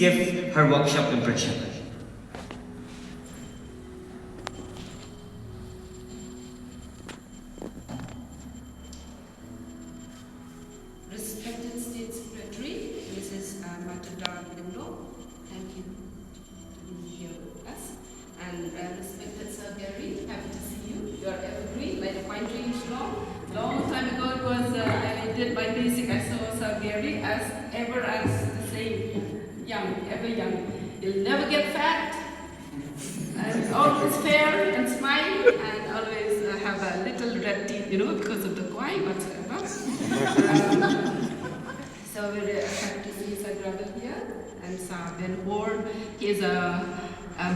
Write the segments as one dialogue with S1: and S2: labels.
S1: give her workshop impression.
S2: Respected State Secretary, Mrs. Matadar Lindo, thank you for being here with us. And respected Sir Gary, happy to see you. You are evergreen, like a pine tree in Shillong. Long time ago it was, I did my basic, I saw Sir Gary as the same, young, ever young. You'll never get fat, and always fair and smile, and always have a little red teeth, because of the kwai whatsoever. So we're happy to see Sir Gravel here, and Sir Ben-Hur. He is a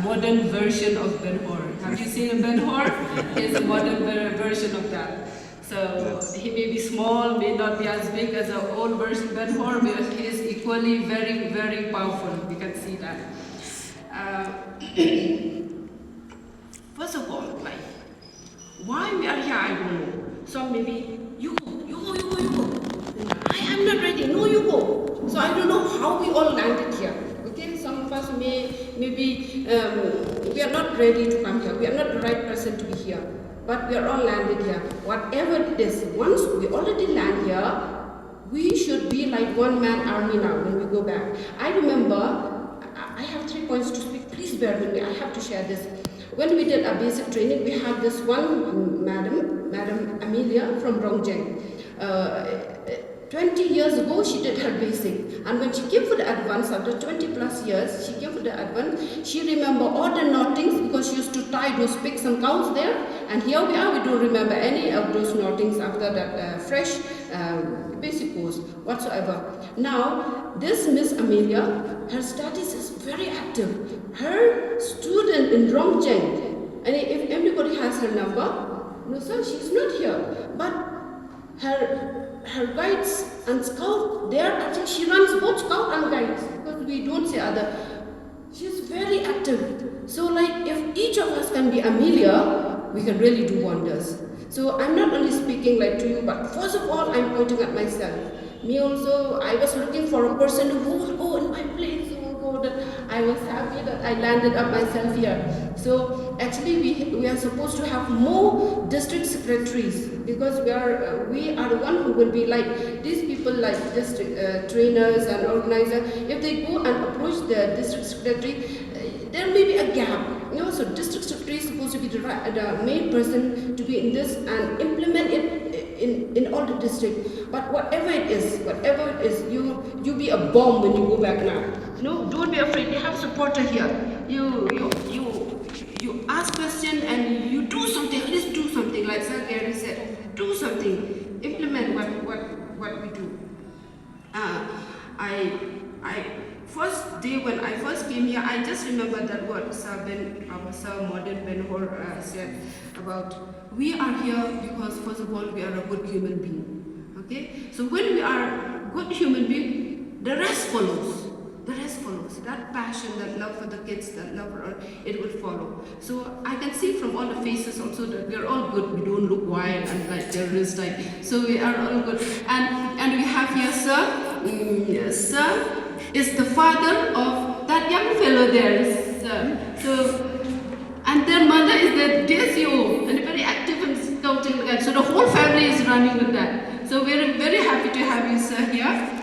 S2: modern version of Ben-Hur. Have you seen a Ben-Hur? He is a modern version of that. So he may be small, may not be as big as an old version Ben-Hur, but he is equally very, very powerful. We can see that. First of all, why we are here, I don't know. Some maybe, you go. I am not ready, no, you go. So I don't know how we all landed here. Okay, some of us maybe we are not ready to come here. We are not the right person to be here. But we are all landed here. Whatever it is, once we already land here, we should be like one-man army now when we go back. I remember, I have 3 points to speak. Please bear with me. I have to share this. When we did our basic training, we had this one Madam Amelia from Rongjeng. 20 years ago, she did her basic. And when she came for the advance, after 20 plus years, she came for the advance, she remembered all the knottings because she used to tie those pigs and cows there. And here we are, we don't remember any of those knottings after that fresh basic course whatsoever. Now, this Miss Amelia, her status is very active. Her student in Rongjeng, and if anybody has her number, no sir, she's not here. But her guides and scouts, they are actually, she runs both scout and guides because we don't say other. She's very active. So if each of us can be Amelia, we can really do wonders. So I'm not only speaking to you, but first of all, I'm pointing at myself. Me also, I was looking for a person who will go in my place. I was happy that I landed up myself here. So actually we are supposed to have more district secretaries because we are the one who will be these people district trainers and organizers. If they go and approach the district secretary, there may be a gap. So district secretary is supposed to be the main person to be in this and implement it in all the district. But whatever it is, you be a bomb when you go back now. Don't be afraid. We have supporter here. You ask question and you do something. At least do something. Like Sir Gary said, do something. Implement what we do. First day when I first came here, I just remember that what Sir Modern Ben-Hur said about we are here because first of all we are a good human being. Okay, so when we are good human being, the rest follows. The rest follows. That passion, that love for the kids, that love for all, it will follow. So I can see from all the faces also that we are all good. We don't look wild and like terrorist type. So we are all good. And we have here Sir. Sir is the father of that young fellow there. Sir. So, and their mother is the DSO and very active in scouting. So the whole family is running with that. So we're very happy to have you, sir, here.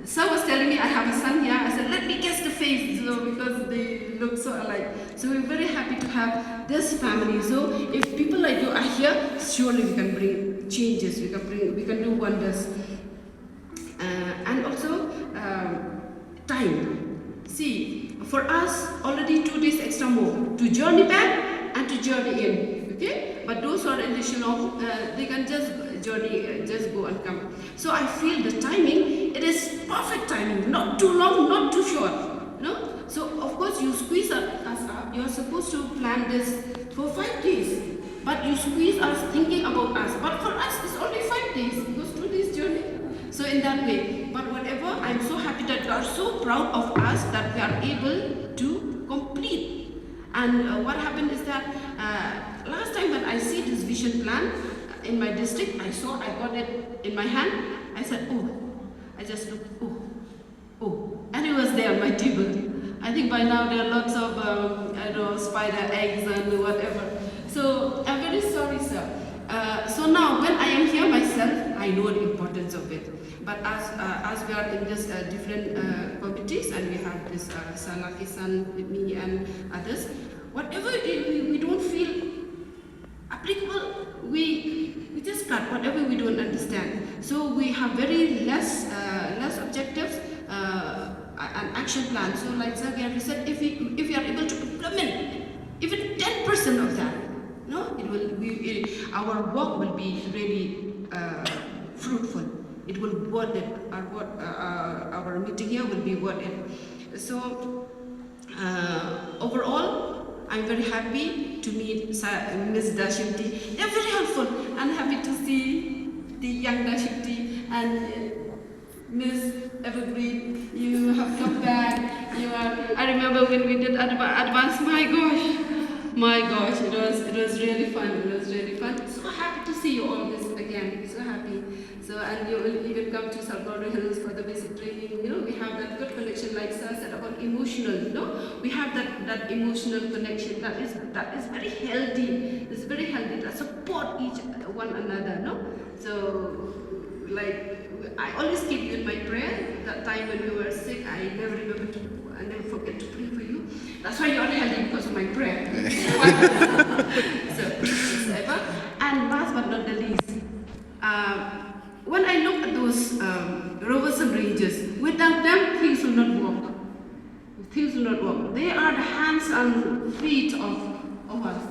S2: Sir was telling me I have a son here. I said, let me guess the face, because they look so alike. So we're very happy to have this family. So if people like you are here, surely we can bring changes. We can do wonders. And also time. See, for us already 2 days extra more to journey back and to journey in. Okay, but those who are in the Shillong, they can just journey, just go and come. So I feel the timing, it is perfect timing, not too long, not too short. So of course you squeeze us up. You are supposed to plan this for 5 days, but you squeeze us thinking about us. But for us, it's only 5 days because 2 days journey. So in that way, but whatever, I'm so happy that you are so proud of us that we are able to complete. And what happened is that last time when I see this vision plan in my district, I got it in my hand. I said, oh, I just looked, oh. edible. I think by now there are lots of I don't know, spider eggs and whatever. So I'm very sorry, sir. So now when I am here myself, I know the importance of it. But as we are in this different committees, and we have this Salaki-san with me and others, whatever we don't feel applicable, we just cut whatever we don't understand. So we have very less objectives and action plan. So like Garo said, if we are able to implement even 10% of that, no, our work will be really fruitful. It will worth it. Our meeting here will be worth it. So overall, I'm very happy to meet Ms. Dst.Secy. They're very helpful. I'm happy to see the young Dst.Secy and Ms. Evergreen. You have come back. I remember when we did advance. My gosh, it was really fun. It was really fun. So happy to see you all this again. So happy. So, and you will even come to Salgado Hills for the basic training. You know, we have that good connection, like Sir said about emotional. You know, we have that emotional connection that is very healthy. It's very healthy. That support each one another. No, so like I always keep you in my prayer. That time when you were sick, I never forget to pray for you. That's why you're healthy, because of my prayer. So ever. And last but not the least, when I look at those rivers and ranges, without them things will not work. Things will not work. They are the hands and feet of us.